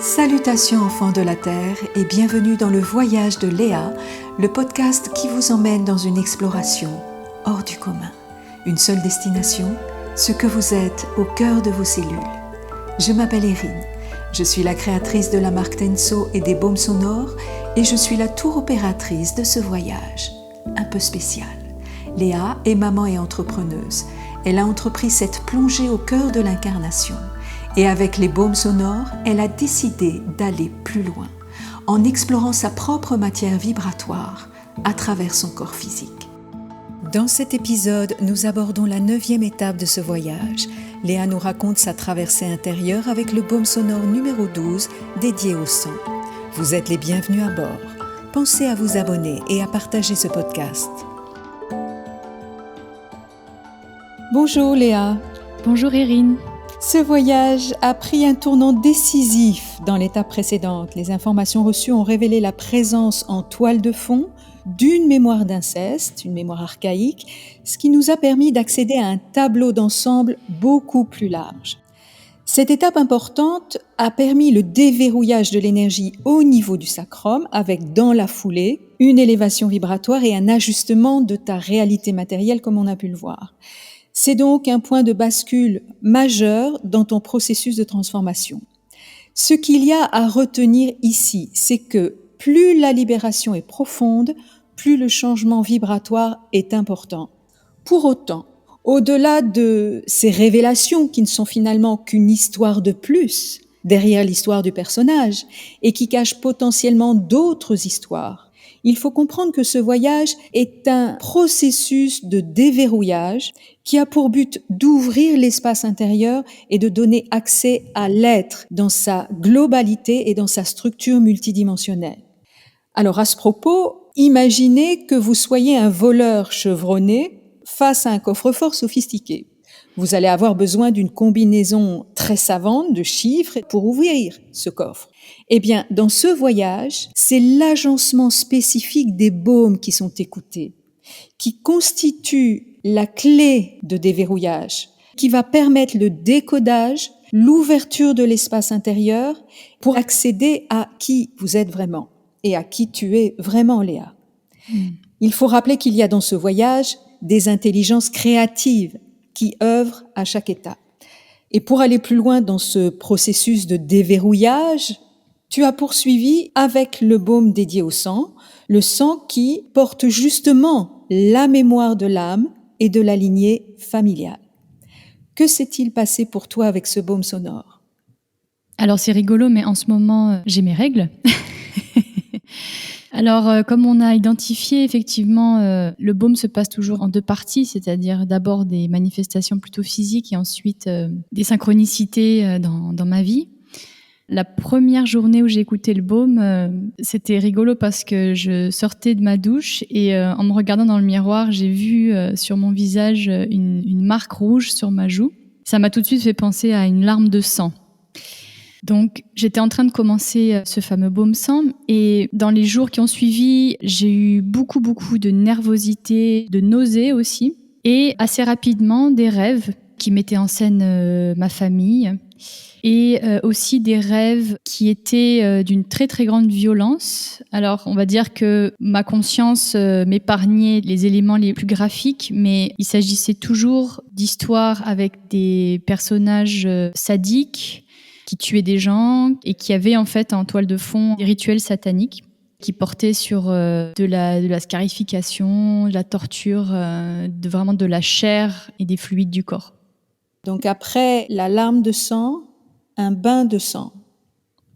Salutations enfants de la Terre et bienvenue dans le voyage de Léa, le podcast qui vous emmène dans une exploration hors du commun. Une seule destination, ce que vous êtes au cœur de vos cellules. Je m'appelle Erin, je suis la créatrice de la marque Tenso et des baumes sonores et je suis la tour opératrice de ce voyage, un peu spécial. Léa est maman et entrepreneuse. Elle a entrepris cette plongée au cœur de l'incarnation. Et avec les baumes sonores, elle a décidé d'aller plus loin, en explorant sa propre matière vibratoire à travers son corps physique. Dans cet épisode, nous abordons la 9e étape de ce voyage. Léa nous raconte sa traversée intérieure avec le baume sonore numéro 12, dédié au sang. Vous êtes les bienvenus à bord. Pensez à vous abonner et à partager ce podcast. Bonjour Léa. Bonjour Erin. Ce voyage a pris un tournant décisif dans l'étape précédente. Les informations reçues ont révélé la présence en toile de fond d'une mémoire d'inceste, une mémoire archaïque, ce qui nous a permis d'accéder à un tableau d'ensemble beaucoup plus large. Cette étape importante a permis le déverrouillage de l'énergie au niveau du sacrum avec, dans la foulée, une élévation vibratoire et un ajustement de ta réalité matérielle comme on a pu le voir. C'est donc un point de bascule majeur dans ton processus de transformation. Ce qu'il y a à retenir ici, c'est que plus la libération est profonde, plus le changement vibratoire est important. Pour autant, au-delà de ces révélations qui ne sont finalement qu'une histoire de plus derrière l'histoire du personnage et qui cachent potentiellement d'autres histoires, il faut comprendre que ce voyage est un processus de déverrouillage qui a pour but d'ouvrir l'espace intérieur et de donner accès à l'être dans sa globalité et dans sa structure multidimensionnelle. Alors à ce propos, imaginez que vous soyez un voleur chevronné face à un coffre-fort sophistiqué. Vous allez avoir besoin d'une combinaison très savante de chiffres pour ouvrir ce coffre. Eh bien, dans ce voyage, c'est l'agencement spécifique des baumes qui sont écoutés, qui constitue la clé de déverrouillage, qui va permettre le décodage, l'ouverture de l'espace intérieur pour accéder à qui vous êtes vraiment et à qui tu es vraiment, Léa. Il faut rappeler qu'il y a dans ce voyage des intelligences créatives qui œuvrent à chaque étape. Et pour aller plus loin dans ce processus de déverrouillage, tu as poursuivi avec le baume dédié au sang, le sang qui porte justement la mémoire de l'âme et de la lignée familiale. Que s'est-il passé pour toi avec ce baume sonore ? Alors c'est rigolo, mais en ce moment, j'ai mes règles. Alors, comme on a identifié, effectivement, le baume se passe toujours en 2 parties, c'est-à-dire d'abord des manifestations plutôt physiques et ensuite des synchronicités dans ma vie. La première journée où j'ai écouté le baume, c'était rigolo parce que je sortais de ma douche et en me regardant dans le miroir, j'ai vu sur mon visage une marque rouge sur ma joue. Ça m'a tout de suite fait penser à une larme de sang. Donc, j'étais en train de commencer ce fameux baume sang et dans les jours qui ont suivi, j'ai eu beaucoup de nervosité, de nausées aussi et assez rapidement des rêves qui mettaient en scène ma famille et aussi des rêves qui étaient d'une très grande violence. Alors, on va dire que ma conscience m'épargnait les éléments les plus graphiques, mais il s'agissait toujours d'histoires avec des personnages sadiques qui tuaient des gens et qui avaient en fait en toile de fond des rituels sataniques qui portaient sur de la scarification, de la torture, vraiment de la chair et des fluides du corps. Donc après la larme de sang, un bain de sang.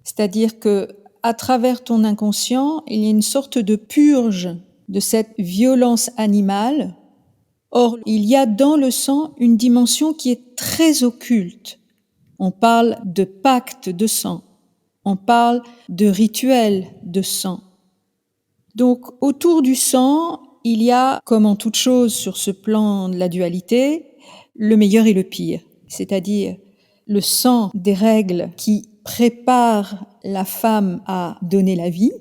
C'est-à-dire que à travers ton inconscient, il y a une sorte de purge de cette violence animale. Or, il y a dans le sang une dimension qui est très occulte. On parle de pacte de sang, on parle de rituel de sang. Donc, autour du sang, il y a, comme en toute chose sur ce plan de la dualité, le meilleur et le pire. C'est-à-dire le sang des règles qui prépare la femme à donner la vie,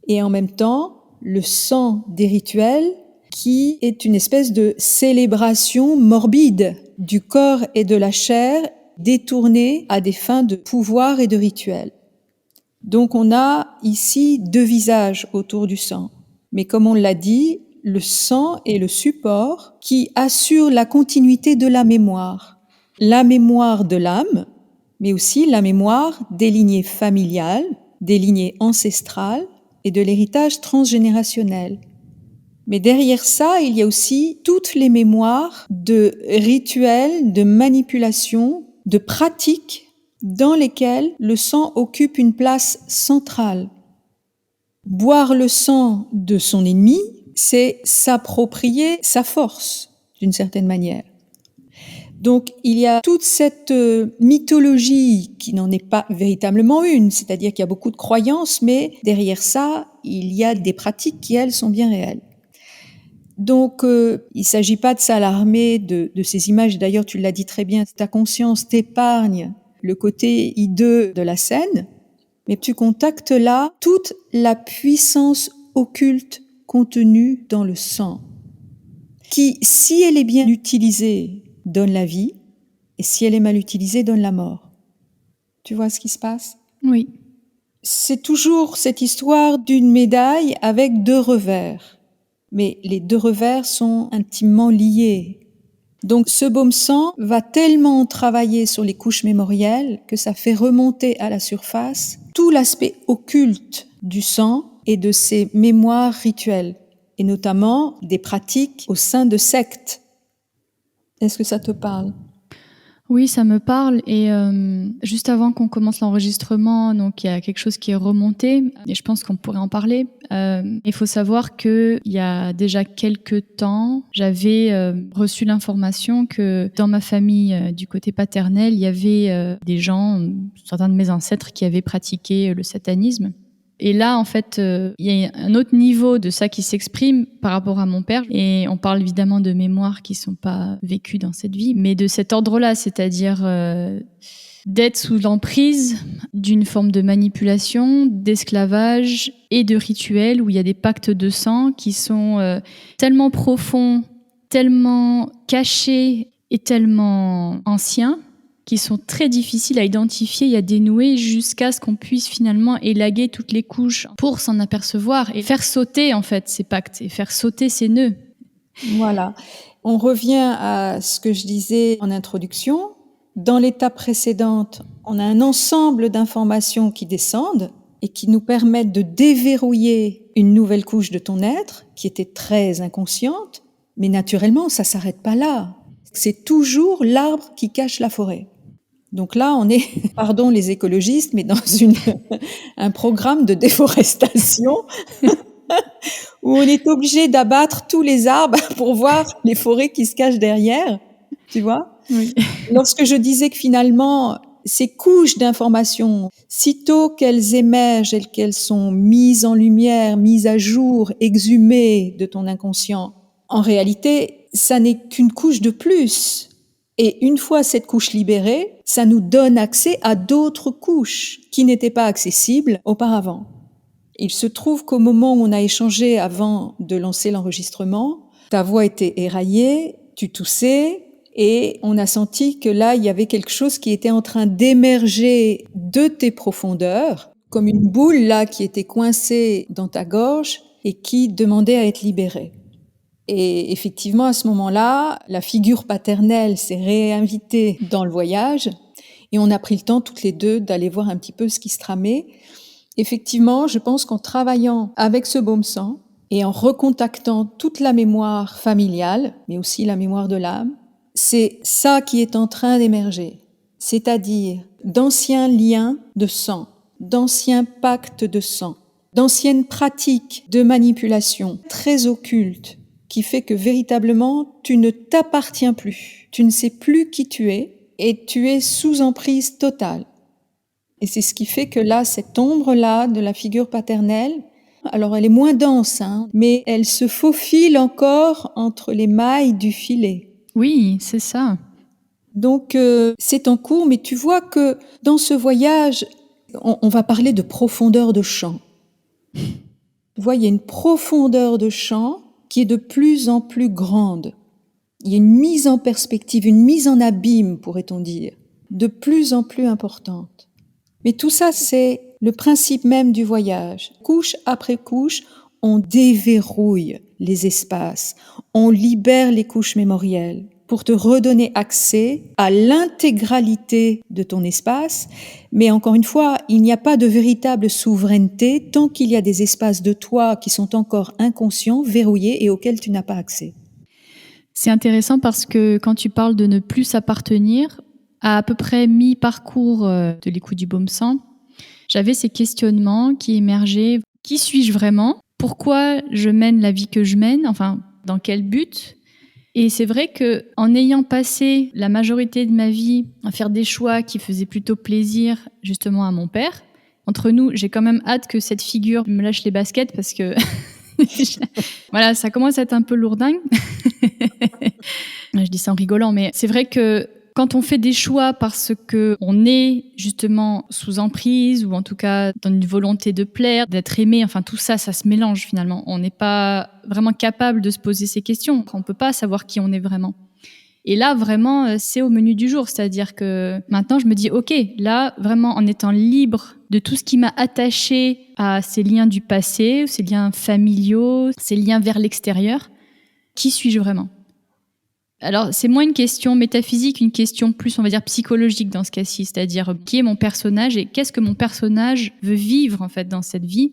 et en même temps, le sang des rituels qui est une espèce de célébration morbide du corps et de la chair détournés à des fins de pouvoir et de rituel. Donc on a ici deux visages autour du sang. Mais comme on l'a dit, le sang est le support qui assure la continuité de la mémoire de l'âme, mais aussi la mémoire des lignées familiales, des lignées ancestrales et de l'héritage transgénérationnel. Mais derrière ça, il y a aussi toutes les mémoires de rituels, de manipulations, de pratiques dans lesquelles le sang occupe une place centrale. Boire le sang de son ennemi, c'est s'approprier sa force, d'une certaine manière. Donc, il y a toute cette mythologie qui n'en est pas véritablement une, c'est-à-dire qu'il y a beaucoup de croyances, mais derrière ça, il y a des pratiques qui, elles, sont bien réelles. Donc, il ne s'agit pas de s'alarmer de ces images. D'ailleurs, tu l'as dit très bien, ta conscience t'épargne le côté hideux de la scène, mais tu contactes là toute la puissance occulte contenue dans le sang, qui, si elle est bien utilisée, donne la vie, et si elle est mal utilisée, donne la mort. Tu vois ce qui se passe ? Oui. C'est toujours cette histoire d'une médaille avec deux revers. Mais les deux revers sont intimement liés. Donc ce baume sang va tellement travailler sur les couches mémorielles que ça fait remonter à la surface tout l'aspect occulte du sang et de ses mémoires rituelles, et notamment des pratiques au sein de sectes. Est-ce que ça te parle ? Oui, ça me parle. Et juste avant qu'on commence l'enregistrement, donc il y a quelque chose qui est remonté et je pense qu'on pourrait en parler. Il faut savoir que il y a déjà quelques temps, j'avais reçu l'information que dans ma famille du côté paternel, il y avait des gens, certains de mes ancêtres, qui avaient pratiqué le satanisme. Et là, en fait, il y a un autre niveau de ça qui s'exprime par rapport à mon père. Et on parle évidemment de mémoires qui sont pas vécues dans cette vie, mais de cet ordre-là, c'est-à-dire d'être sous l'emprise d'une forme de manipulation, d'esclavage et de rituels où il y a des pactes de sang qui sont tellement profonds, tellement cachés et tellement anciens, qui sont très difficiles à identifier et à dénouer jusqu'à ce qu'on puisse finalement élaguer toutes les couches pour s'en apercevoir et faire sauter en fait ces pactes et faire sauter ces nœuds. Voilà. On revient à ce que je disais en introduction. Dans l'étape précédente, on a un ensemble d'informations qui descendent et qui nous permettent de déverrouiller une nouvelle couche de ton être qui était très inconsciente, mais naturellement, ça s'arrête pas là. C'est toujours l'arbre qui cache la forêt. Donc là, on est, pardon les écologistes, mais dans un programme de déforestation où on est obligé d'abattre tous les arbres pour voir les forêts qui se cachent derrière, tu vois ? Oui. Lorsque je disais que finalement, ces couches d'informations, sitôt qu'elles émergent et qu'elles sont mises en lumière, mises à jour, exhumées de ton inconscient, en réalité, ça n'est qu'une couche de plus. Et une fois cette couche libérée, ça nous donne accès à d'autres couches qui n'étaient pas accessibles auparavant. Il se trouve qu'au moment où on a échangé avant de lancer l'enregistrement, ta voix était éraillée, tu toussais, et on a senti que là, il y avait quelque chose qui était en train d'émerger de tes profondeurs, comme une boule là qui était coincée dans ta gorge et qui demandait à être libérée. Et effectivement, à ce moment-là, la figure paternelle s'est réinvitée dans le voyage et on a pris le temps toutes les deux d'aller voir un petit peu ce qui se tramait. Effectivement, je pense qu'en travaillant avec ce baume sang et en recontactant toute la mémoire familiale, mais aussi la mémoire de l'âme, c'est ça qui est en train d'émerger, c'est-à-dire d'anciens liens de sang, d'anciens pactes de sang, d'anciennes pratiques de manipulation très occultes, qui fait que véritablement, tu ne t'appartiens plus. Tu ne sais plus qui tu es et tu es sous emprise totale. Et c'est ce qui fait que là, cette ombre-là de la figure paternelle, alors elle est moins dense, mais elle se faufile encore entre les mailles du filet. Oui, c'est ça. Donc c'est en cours, mais tu vois que dans ce voyage, on va parler de profondeur de champ. Tu vois, il y a une profondeur de champ qui est de plus en plus grande. Il y a une mise en perspective, une mise en abîme, pourrait-on dire, de plus en plus importante. Mais tout ça, c'est le principe même du voyage. Couche après couche, on déverrouille les espaces, on libère les couches mémorielles pour te redonner accès à l'intégralité de ton espace. Mais encore une fois, il n'y a pas de véritable souveraineté tant qu'il y a des espaces de toi qui sont encore inconscients, verrouillés et auxquels tu n'as pas accès. C'est intéressant parce que quand tu parles de ne plus s'appartenir, à peu près mi-parcours de l'écoute du baume sang, j'avais ces questionnements qui émergeaient. Qui suis-je vraiment ? Pourquoi je mène la vie que je mène ? Enfin, dans quel but ? Et c'est vrai que en ayant passé la majorité de ma vie à faire des choix qui faisaient plutôt plaisir justement à mon père, entre nous, j'ai quand même hâte que cette figure me lâche les baskets parce que voilà, ça commence à être un peu lourdingue. Je dis ça en rigolant, mais c'est vrai que quand on fait des choix parce que on est justement sous emprise ou en tout cas dans une volonté de plaire, d'être aimé, enfin tout ça, ça se mélange finalement. On n'est pas vraiment capable de se poser ces questions. On peut pas savoir qui on est vraiment. Et là, vraiment, c'est au menu du jour. C'est-à-dire que maintenant, je me dis, OK, là, vraiment, en étant libre de tout ce qui m'a attaché à ces liens du passé, ces liens familiaux, ces liens vers l'extérieur, qui suis-je vraiment ? Alors, c'est moins une question métaphysique, une question plus, on va dire, psychologique dans ce cas-ci. C'est-à-dire, qui est mon personnage et qu'est-ce que mon personnage veut vivre, en fait, dans cette vie ?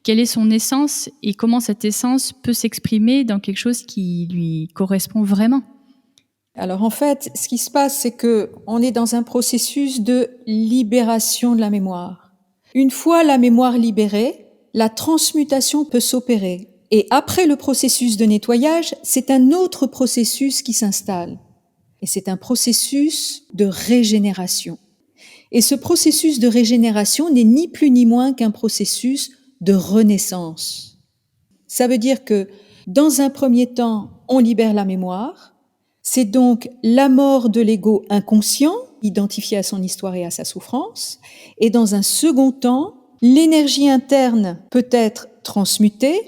Quelle est son essence et comment cette essence peut s'exprimer dans quelque chose qui lui correspond vraiment ? Alors en fait, ce qui se passe, c'est que on est dans un processus de libération de la mémoire. Une fois la mémoire libérée, la transmutation peut s'opérer. Et après le processus de nettoyage, c'est un autre processus qui s'installe. Et c'est un processus de régénération. Et ce processus de régénération n'est ni plus ni moins qu'un processus de renaissance. Ça veut dire que dans un premier temps, on libère la mémoire. C'est donc la mort de l'ego inconscient, identifié à son histoire et à sa souffrance. Et dans un second temps, l'énergie interne peut être transmutée.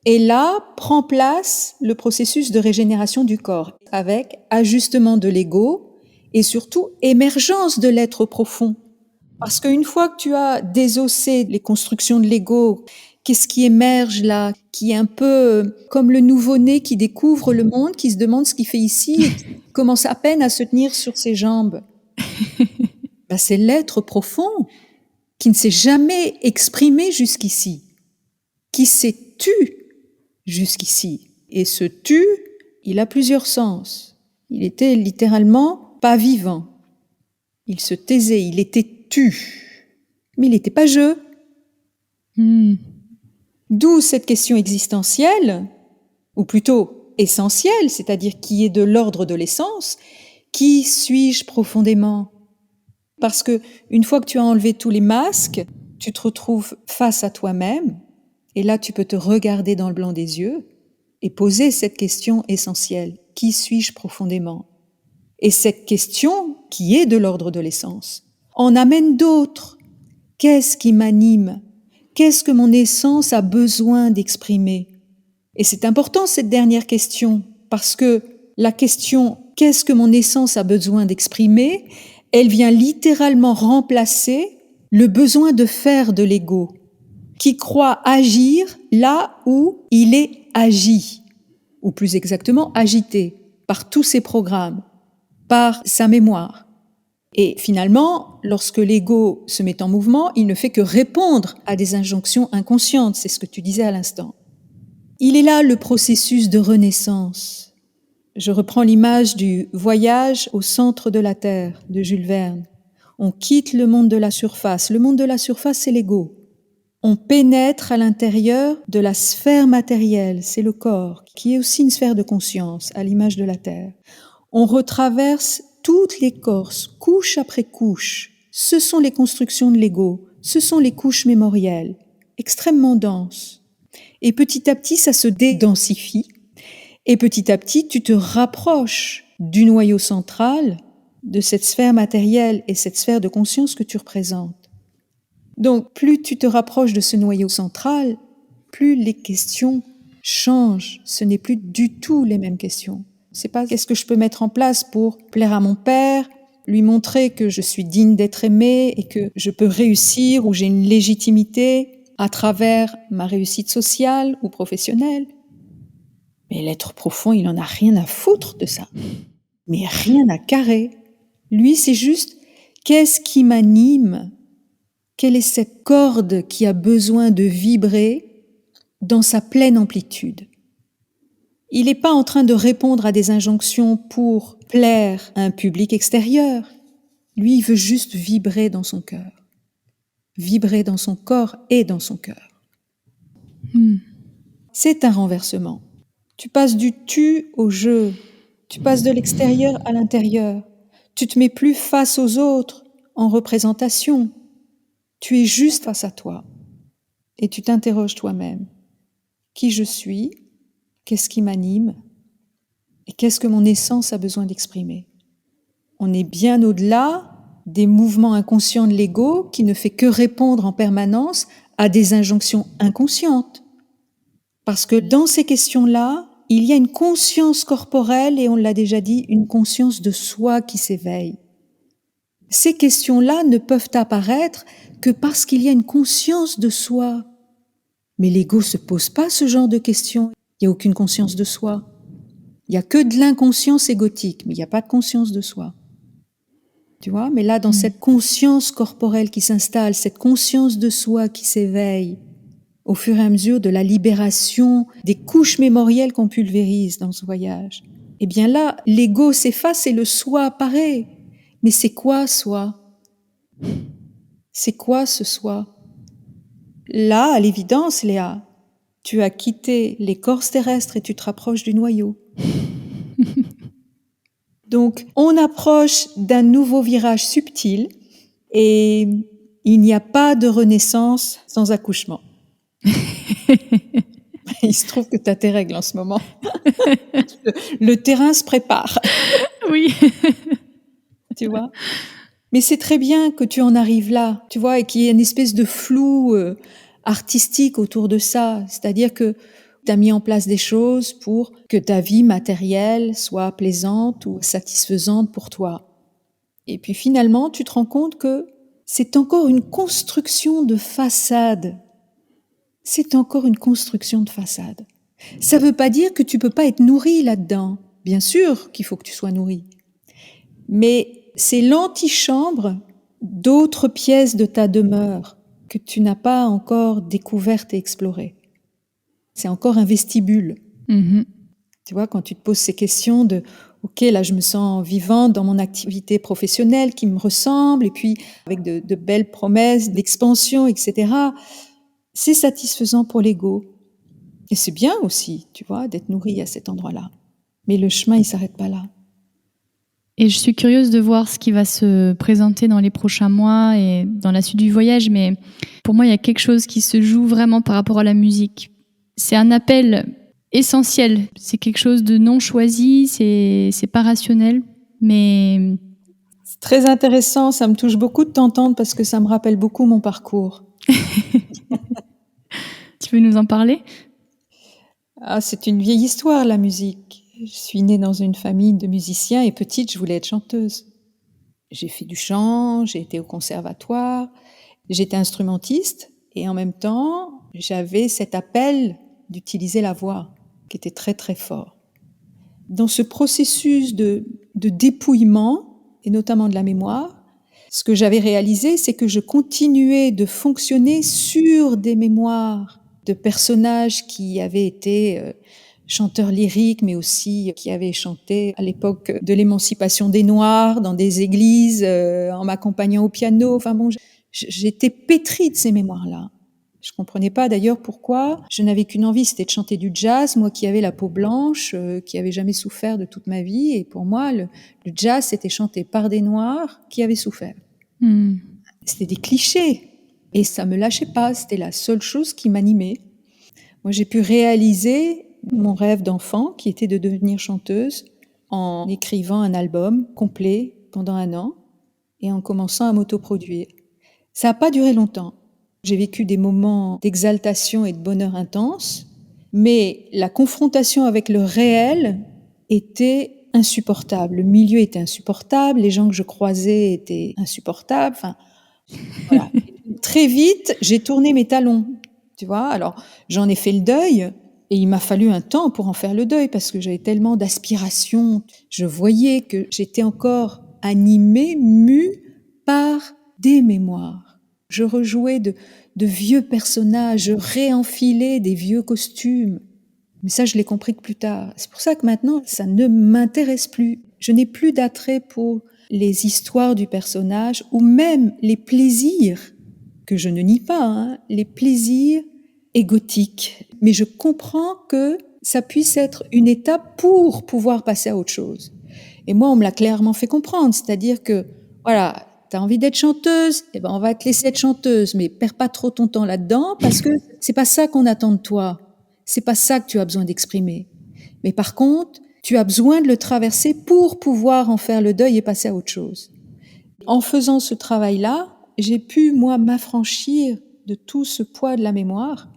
Et là, prend place le processus de régénération du corps, avec ajustement de l'ego et surtout émergence de l'être profond. Parce qu'une fois que tu as désossé les constructions de l'ego, qu'est-ce qui émerge là, qui est un peu comme le nouveau-né qui découvre le monde, qui se demande ce qu'il fait ici et qui commence à peine à se tenir sur ses jambes. Ben, c'est l'être profond qui ne s'est jamais exprimé jusqu'ici, qui s'est tu jusqu'ici. Et ce tu, il a plusieurs sens. Il était littéralement pas vivant. Il se taisait, il était tu. Mais il n'était pas je. D'où cette question existentielle, ou plutôt essentielle, c'est-à-dire qui est de l'ordre de l'essence. Qui suis-je profondément ? Parce que une fois que tu as enlevé tous les masques, tu te retrouves face à toi-même, et là tu peux te regarder dans le blanc des yeux et poser cette question essentielle. Qui suis-je profondément ? Et cette question, qui est de l'ordre de l'essence, en amène d'autres. Qu'est-ce qui m'anime ? Qu'est-ce que mon essence a besoin d'exprimer ? Et c'est important cette dernière question, parce que la question « qu'est-ce que mon essence a besoin d'exprimer ?» elle vient littéralement remplacer le besoin de faire de l'ego, qui croit agir là où il est agi, ou plus exactement agité, par tous ses programmes, par sa mémoire. Et finalement, lorsque l'ego se met en mouvement, il ne fait que répondre à des injonctions inconscientes, c'est ce que tu disais à l'instant. Il est là le processus de renaissance. Je reprends l'image du voyage au centre de la Terre de Jules Verne. On quitte le monde de la surface. Le monde de la surface, c'est l'ego. On pénètre à l'intérieur de la sphère matérielle, c'est le corps, qui est aussi une sphère de conscience, à l'image de la Terre. On retraverse toute l'écorce, couche après couche. Ce sont les constructions de l'ego, ce sont les couches mémorielles, extrêmement denses. Et petit à petit, ça se dédensifie. Et petit à petit, tu te rapproches du noyau central, de cette sphère matérielle et cette sphère de conscience que tu représentes. Donc, plus tu te rapproches de ce noyau central, plus les questions changent. Ce n'est plus du tout les mêmes questions. C'est pas qu'est-ce que je peux mettre en place pour plaire à mon père, lui montrer que je suis digne d'être aimée et que je peux réussir ou j'ai une légitimité à travers ma réussite sociale ou professionnelle. Mais l'être profond, il en a rien à foutre de ça. Mais rien à carrer. Lui, c'est juste, qu'est-ce qui m'anime? Quelle est cette corde qui a besoin de vibrer dans sa pleine amplitude? Il n'est pas en train de répondre à des injonctions pour plaire à un public extérieur. Lui, il veut juste vibrer dans son cœur. Vibrer dans son corps et dans son cœur. C'est un renversement. Tu passes du tu au je. Tu passes de l'extérieur à l'intérieur. Tu te mets plus face aux autres en représentation. Tu es juste face à toi. Et tu t'interroges toi-même. Qui je suis? Qu'est-ce qui m'anime? Et qu'est-ce que mon essence a besoin d'exprimer? On est bien au-delà des mouvements inconscients de l'ego qui ne fait que répondre en permanence à des injonctions inconscientes. Parce que dans ces questions-là, il y a une conscience corporelle et on l'a déjà dit, une conscience de soi qui s'éveille. Ces questions-là ne peuvent apparaître que parce qu'il y a une conscience de soi. Mais l'ego ne se pose pas ce genre de questions. Il n'y a aucune conscience de soi. Il n'y a que de l'inconscience égotique, mais il n'y a pas de conscience de soi. Tu vois? Mais là, dans cette conscience corporelle qui s'installe, cette conscience de soi qui s'éveille, au fur et à mesure de la libération des couches mémorielles qu'on pulvérise dans ce voyage, eh bien là, l'ego s'efface et le soi apparaît. Mais c'est quoi soi? C'est quoi ce soi? Là, à l'évidence, Léa, tu as quitté l'écorce terrestre et tu te rapproches du noyau. Donc, on approche d'un nouveau virage subtil et il n'y a pas de renaissance sans accouchement. Il se trouve que tu as tes règles en ce moment. Le terrain se prépare. Oui. Tu vois? Mais c'est très bien que tu en arrives là, tu vois, et qu'il y ait une espèce de flou artistique autour de ça. C'est-à-dire que tu as mis en place des choses pour que ta vie matérielle soit plaisante ou satisfaisante pour toi. Et puis finalement, tu te rends compte que c'est encore une construction de façade. C'est encore une construction de façade. Ça ne veut pas dire que tu peux pas être nourri là-dedans. Bien sûr qu'il faut que tu sois nourri. Mais c'est l'antichambre d'autres pièces de ta demeure que tu n'as pas encore découvertes et explorées. C'est encore un vestibule. Mm-hmm. Tu vois, quand tu te poses ces questions de « Ok, là, je me sens vivante dans mon activité professionnelle qui me ressemble, et puis avec de belles promesses d'expansion, etc. » C'est satisfaisant pour l'ego. Et c'est bien aussi, tu vois, d'être nourri à cet endroit-là. Mais le chemin, il ne s'arrête pas là. Et je suis curieuse de voir ce qui va se présenter dans les prochains mois et dans la suite du voyage, mais pour moi, il y a quelque chose qui se joue vraiment par rapport à la musique. C'est un appel essentiel, c'est quelque chose de non choisi, c'est pas rationnel, mais... C'est très intéressant, ça me touche beaucoup de t'entendre parce que ça me rappelle beaucoup mon parcours. Tu veux nous en parler? Ah, c'est une vieille histoire, la musique. Je suis née dans une famille de musiciens et petite, je voulais être chanteuse. J'ai fait du chant, j'ai été au conservatoire, j'étais instrumentiste et en même temps, j'avais cet appel d'utiliser la voix qui était très très fort. Dans ce processus de dépouillement, et notamment de la mémoire, ce que j'avais réalisé, c'est que je continuais de fonctionner sur des mémoires de personnages qui avaient été chanteurs lyriques, mais aussi qui avaient chanté à l'époque de l'émancipation des Noirs, dans des églises, en m'accompagnant au piano. Enfin bon, j'étais pétrie de ces mémoires-là. Je comprenais pas d'ailleurs pourquoi je n'avais qu'une envie, c'était de chanter du jazz, moi qui avais la peau blanche, qui avait jamais souffert de toute ma vie. Et pour moi, le jazz, c'était chanté par des Noirs qui avaient souffert. C'était des clichés. Et ça me lâchait pas, c'était la seule chose qui m'animait. Moi, j'ai pu réaliser mon rêve d'enfant, qui était de devenir chanteuse, en écrivant un album complet pendant 1 an et en commençant à m'autoproduire. Ça n'a pas duré longtemps. J'ai vécu des moments d'exaltation et de bonheur intense, mais la confrontation avec le réel était insupportable. Le milieu était insupportable, les gens que je croisais étaient insupportables. Enfin, voilà. Très vite, j'ai tourné mes talons, tu vois. Alors, j'en ai fait le deuil et il m'a fallu un temps pour en faire le deuil parce que j'avais tellement d'aspirations. Je voyais que j'étais encore animée, mue par des mémoires. Je rejouais de vieux personnages, je réenfilais des vieux costumes. Mais ça, je l'ai compris que plus tard. C'est pour ça que maintenant, ça ne m'intéresse plus. Je n'ai plus d'attrait pour les histoires du personnage ou même les plaisirs, que je ne nie pas, hein, les plaisirs égotiques. Mais je comprends que ça puisse être une étape pour pouvoir passer à autre chose. Et moi, on me l'a clairement fait comprendre, c'est-à-dire que, voilà, t'as envie d'être chanteuse, eh ben on va te laisser être chanteuse, mais perds pas trop ton temps là-dedans parce que c'est pas ça qu'on attend de toi. C'est pas ça que tu as besoin d'exprimer. Mais par contre, tu as besoin de le traverser pour pouvoir en faire le deuil et passer à autre chose. En faisant ce travail-là, j'ai pu, moi, m'affranchir de tout ce poids de la mémoire.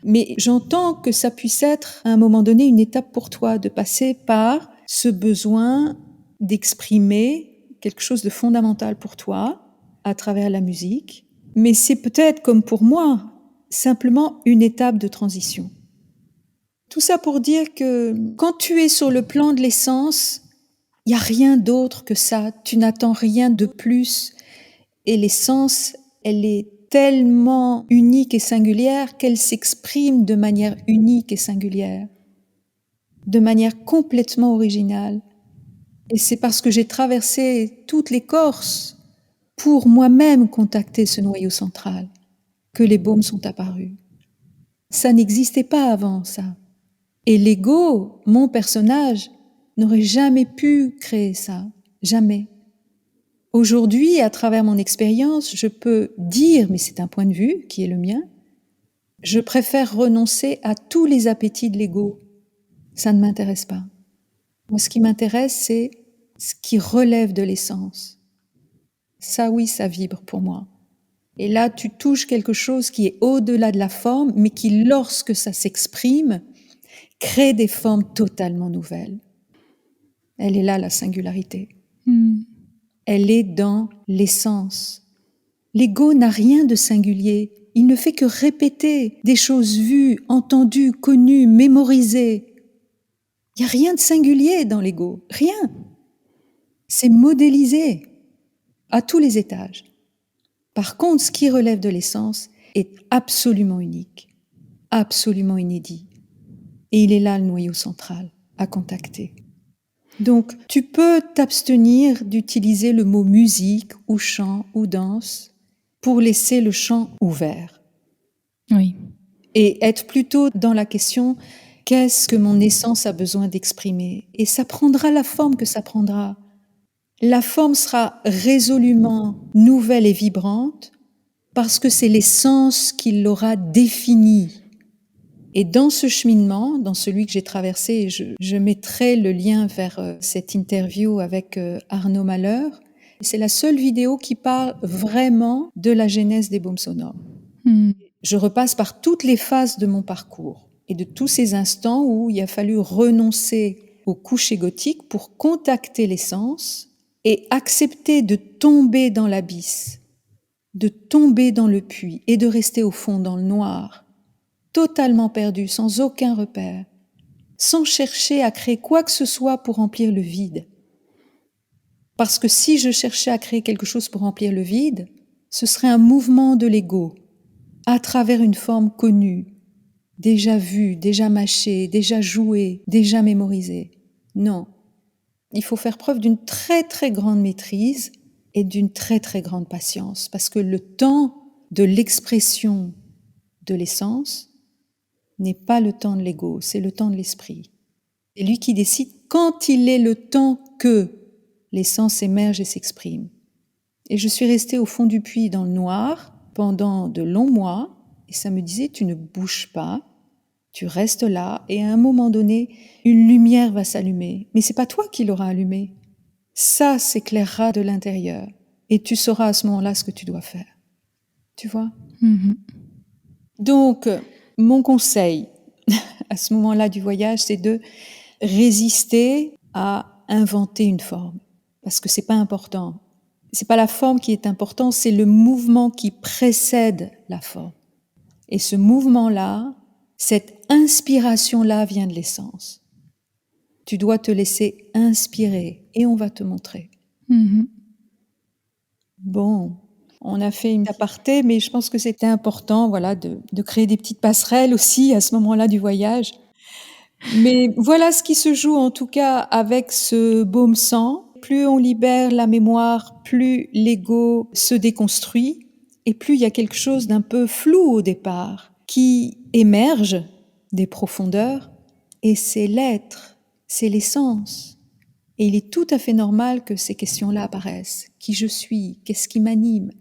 Mais j'entends que ça puisse être, à un moment donné, une étape pour toi, de passer par ce besoin d'exprimer quelque chose de fondamental pour toi à travers la musique. Mais c'est peut-être, comme pour moi, simplement une étape de transition. Tout ça pour dire que quand tu es sur le plan de l'essence, il n'y a rien d'autre que ça. Tu n'attends rien de plus. Et l'essence, elle est tellement unique et singulière qu'elle s'exprime de manière unique et singulière, de manière complètement originale. Et c'est parce que j'ai traversé toute l'écorce pour moi-même contacter ce noyau central que les baumes sont apparus. Ça n'existait pas avant, ça. Et l'ego, mon personnage, n'aurait jamais pu créer ça. Jamais. Aujourd'hui, à travers mon expérience, je peux dire, mais c'est un point de vue qui est le mien, je préfère renoncer à tous les appétits de l'ego. Ça ne m'intéresse pas. Moi, ce qui m'intéresse, c'est ce qui relève de l'essence. Ça, oui, ça vibre pour moi. Et là, tu touches quelque chose qui est au-delà de la forme, mais qui, lorsque ça s'exprime, crée des formes totalement nouvelles. Elle est là, la singularité. Elle est dans l'essence. L'ego n'a rien de singulier. Il ne fait que répéter des choses vues, entendues, connues, mémorisées. Il n'y a rien de singulier dans l'ego. Rien. C'est modélisé à tous les étages. Par contre, ce qui relève de l'essence est absolument unique, absolument inédit. Et il est là le noyau central à contacter. Donc, tu peux t'abstenir d'utiliser le mot musique ou chant ou danse pour laisser le champ ouvert. Oui. Et être plutôt dans la question, qu'est-ce que mon essence a besoin d'exprimer? Et ça prendra la forme que ça prendra. La forme sera résolument nouvelle et vibrante parce que c'est l'essence qui l'aura définie. Et dans ce cheminement, dans celui que j'ai traversé, je mettrai le lien vers cette interview avec Arnaud Malheur. C'est la seule vidéo qui parle vraiment de la genèse des baumes sonores. Je repasse par toutes les phases de mon parcours et de tous ces instants où il a fallu renoncer aux couches égotiques pour contacter l'essence et accepter de tomber dans l'abysse, de tomber dans le puits et de rester au fond dans le noir, totalement perdu, sans aucun repère, sans chercher à créer quoi que ce soit pour remplir le vide. Parce que si je cherchais à créer quelque chose pour remplir le vide, ce serait un mouvement de l'ego, à travers une forme connue, déjà vue, déjà mâchée, déjà jouée, déjà mémorisée. Non. Il faut faire preuve d'une très très grande maîtrise et d'une très très grande patience, parce que le temps de l'expression de l'essence n'est pas le temps de l'ego, c'est le temps de l'esprit. C'est lui qui décide quand il est le temps que l'essence émerge et s'exprime. Et je suis restée au fond du puits dans le noir pendant de longs mois, et ça me disait, tu ne bouges pas, tu restes là, et à un moment donné, une lumière va s'allumer. Mais c'est pas toi qui l'aura allumée. Ça s'éclairera de l'intérieur, et tu sauras à ce moment-là ce que tu dois faire. Tu vois ? Donc, mon conseil à ce moment-là du voyage, c'est de résister à inventer une forme, parce que c'est pas important. C'est pas la forme qui est important, c'est le mouvement qui précède la forme. Et ce mouvement-là, cette inspiration-là vient de l'essence. Tu dois te laisser inspirer et on va te montrer. Bon, on a fait une aparté, mais je pense que c'était important, voilà, de créer des petites passerelles aussi à ce moment-là du voyage. Mais voilà ce qui se joue en tout cas avec ce baume sang. Plus on libère la mémoire, plus l'ego se déconstruit et plus il y a quelque chose d'un peu flou au départ qui émerge des profondeurs et c'est l'être, c'est l'essence. Et il est tout à fait normal que ces questions-là apparaissent. Qui je suis? Qu'est-ce qui m'anime?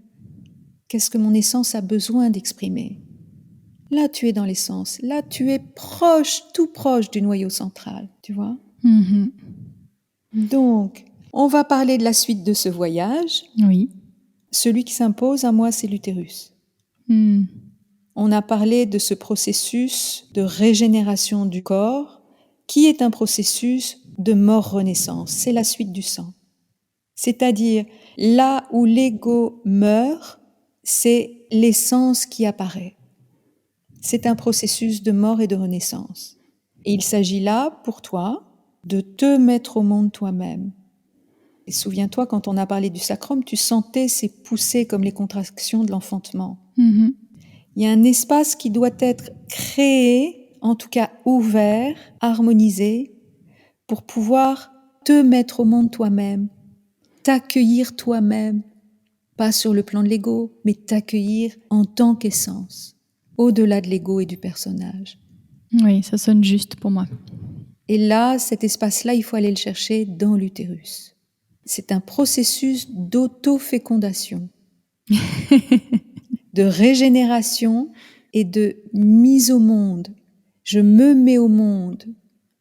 Qu'est-ce que mon essence a besoin d'exprimer? Là, tu es dans l'essence. Là, tu es proche, tout proche du noyau central, tu vois? Donc, on va parler de la suite de ce voyage. Oui. Celui qui s'impose à moi, c'est l'utérus. On a parlé de ce processus de régénération du corps, qui est un processus de mort-renaissance. C'est la suite du sang. C'est-à-dire, là où l'ego meurt, c'est l'essence qui apparaît. C'est un processus de mort et de renaissance. Et il s'agit là, pour toi, de te mettre au monde toi-même. Et souviens-toi, quand on a parlé du sacrum, tu sentais ces poussées comme les contractions de l'enfantement. Il y a un espace qui doit être créé, en tout cas ouvert, harmonisé, pour pouvoir te mettre au monde toi-même, t'accueillir toi-même, pas sur le plan de l'ego, mais t'accueillir en tant qu'essence, au-delà de l'ego et du personnage. Oui, ça sonne juste pour moi. Et là, cet espace-là, il faut aller le chercher dans l'utérus. C'est un processus d'auto-fécondation, de régénération et de mise au monde. Je me mets au monde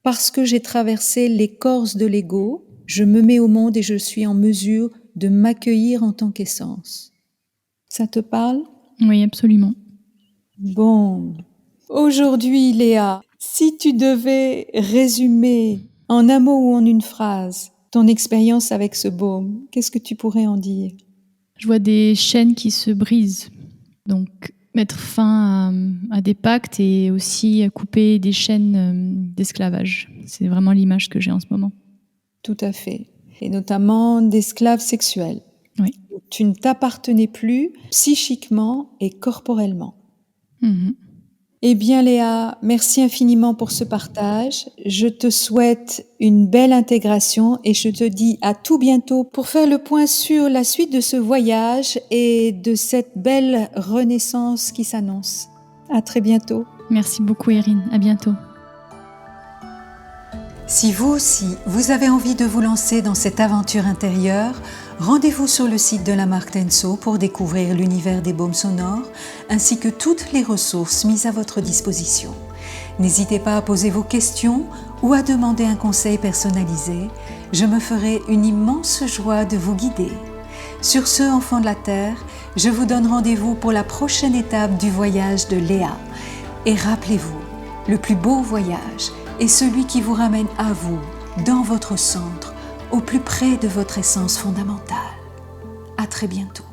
parce que j'ai traversé l'écorce de l'ego, je me mets au monde et je suis en mesure de m'accueillir en tant qu'essence. Ça te parle? Oui, absolument. Bon. Aujourd'hui, Léa, si tu devais résumer en un mot ou en une phrase ton expérience avec ce baume, qu'est-ce que tu pourrais en dire? Je vois des chaînes qui se brisent. Donc, mettre fin à des pactes et aussi couper des chaînes d'esclavage. C'est vraiment l'image que j'ai en ce moment. Tout à fait. Et notamment d'esclaves sexuels. Oui. Tu ne t'appartenais plus psychiquement et corporellement. Eh bien, Léa, merci infiniment pour ce partage. Je te souhaite une belle intégration et je te dis à tout bientôt pour faire le point sur la suite de ce voyage et de cette belle renaissance qui s'annonce. À très bientôt. Merci beaucoup, Erin. À bientôt. Si vous aussi, vous avez envie de vous lancer dans cette aventure intérieure, rendez-vous sur le site de la marque Tenso pour découvrir l'univers des baumes sonores ainsi que toutes les ressources mises à votre disposition. N'hésitez pas à poser vos questions ou à demander un conseil personnalisé. Je me ferai une immense joie de vous guider. Sur ce, enfants de la Terre, je vous donne rendez-vous pour la prochaine étape du voyage de Léa. Et rappelez-vous, le plus beau voyage est celui qui vous ramène à vous, dans votre centre, au plus près de votre essence fondamentale. À très bientôt.